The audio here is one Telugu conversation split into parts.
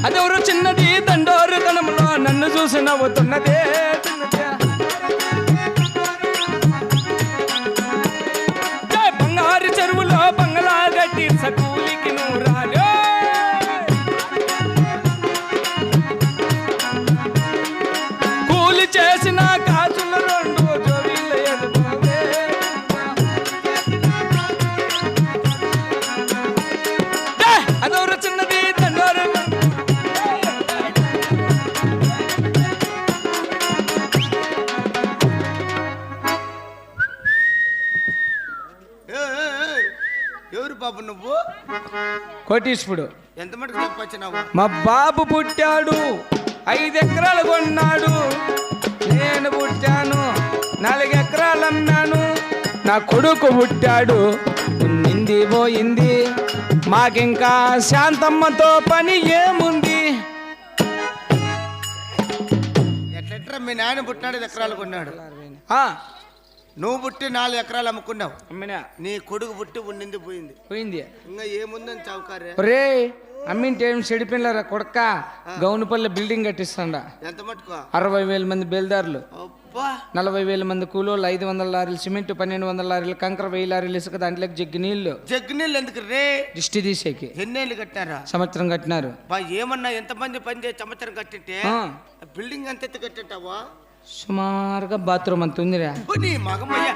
అదెవరు చిన్నది దండోరు తనంలో నన్ను చూసి నవ్వుతున్నదే బంగారు చెరువులో బంగళా గట్టి సకూలికి నూరాలో కూలి చేసిన కాచుల రెండు జోబీల ఎదుగునే అదెవరు చిన్నది దండోరు బాబు నువ్వు కోటీశ్వరుడు ఎంత మటుకు చెప్పొచ్చినావు? మా బాబు పుట్టాడు 5 ఎకరాలు కొన్నాడు, నేను పుట్టాను 4 ఎకరాలు అమ్మాను, నా కొడుకు పుట్టాడు ఉన్నింది పోయింది, మాకింకా శాంతమ్మతో పని ఏముంది. ఏంట్రా మీ నాయన పుట్టినాడు 5 ఎకరాలు కొన్నాడు, ఆ, నువ్వు పుట్టి 4 ఎకరాలు అమ్ముకున్నావు, అమ్మినా నీ కొడుకు పుట్టి ఉండింది పోయింది, పోయింది. ఇంకా ఏముందని చౌకారే. ఒరే అమ్మింటే ఏం చెడిపిల్లరా కొడక, గౌనుపల్లి బిల్డింగ్ కట్టిస్తాండ. ఎంత మట్టుకో? 60,000 మంది బేల్దారులు, అబ్బా 40,000 మంది కూలోళ్ళు, 500 లారీలు సిమెంట్, 1200 లారీలు కంకర, 1000 లారీలు ఇసుక, దాంట్లోకి జగ్గి నీళ్లు. జగ్గు నీళ్ళు ఎందుకు రే? దిష్టి తీసేకి ఎన్నేళ్ళు కట్టారా? సంవత్సరం కట్టినారు. బా ఏమన్నా ఎంతమంది పని చేసి సంవత్సరం కట్టింటే ఆ, బిల్డింగ్ ఎంత ఎత్తు కట్టింటావా? సుమారుగా బాత్రూమ్ అంత ఉందిరా. నీ మగమయ్య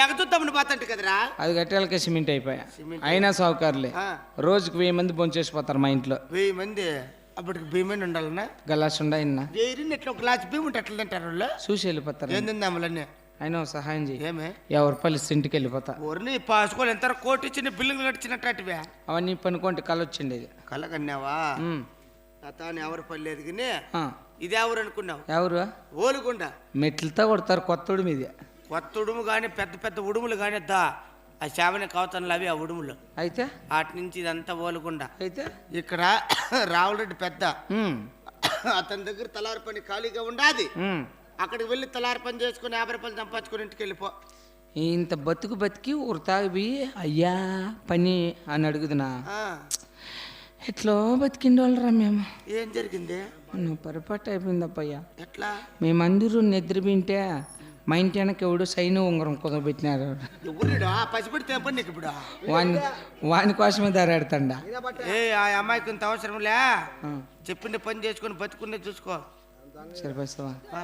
ఎగదుద్దామని బాతంట కదరా. అది కట్టేళ్ళకే సిమెంట్ అయిపోయా. సిమెంట్. అయినా సావుకారులే ఆ, రోజుకి 1000 మంది భోంచేసిపోతారు మా ఇంట్లో. 1000 మంది అప్పటికి బియ్యమని ఉండాలన్నా. గలాస్ ఉండా వేరిని ఎట్లా 1 గ్లాస్ బియ్యం ఉంటే ఎట్లా తింటారు వాళ్ళు? చూసి వెళ్ళిపోతారు. ఏంది అమ్మలన్నీ? అయినా ఓ సహాయం చేయి, ఏమే 50 రూపాయలు ఇస్తే ఇంటికి వెళ్ళిపోతా. ఊరిని పాసుకోవాలి ఎంత కోటి ఇచ్చిన బిల్లులు కట్టించినట్టు అవన్నీ పనుకుంటే కలొచ్చిండేది. కలగన్నావా? తాను ఎవరు పర్లేదు కానీ ఆ, ఇది ఎవరు అనుకున్నావు? ఎవరు ఓలుగుండ మెట్లతో కొడతారు కొత్తడు మీద. కొత్త ఉడుము కానీ పెద్ద పెద్ద ఉడుములు కానీ దా ఆ శావని కవతనలు అవి ఆ ఉడుములు. అయితే వాటి నుంచి ఇదంతా ఓలుగుండ. అయితే ఇక్కడ రావులరెడ్డి పెద్ద, ఉమ్, అతని దగ్గర తలారి పని ఖాళీగా ఉండాది. ఉమ్. అక్కడికి వెళ్ళి తలారి పని చేసుకుని 50 రూపాయలు సంపాదించుకుని ఇంటికి వెళ్ళిపో. ఇంత బతికి ఊరు తాగి అయ్యా పని అని అడుగుదునా. ఆ, ఎట్లో బతికిండోళ్ళరా మేము. ఏం జరిగింది? నువ్వు పొరపాటు అయిపోయిందప్పయ్యా. ఎట్లా? మేమందరూ నిద్రపోయింటే మా ఇంటి వెనక ఎవడు సైను ఉంగరం కుదరబెట్టినారు. ఎవరుడా పసిపెడితే పని నీకు ఇప్పుడు? వాని కోసమే దారాడుతాండా. ఏ ఆ అమ్మాయికి ఇంత అవసరంలే, చెప్పింది పని చేసుకుని బతుకునే చూసుకో. సరిపోతావా? ఆ.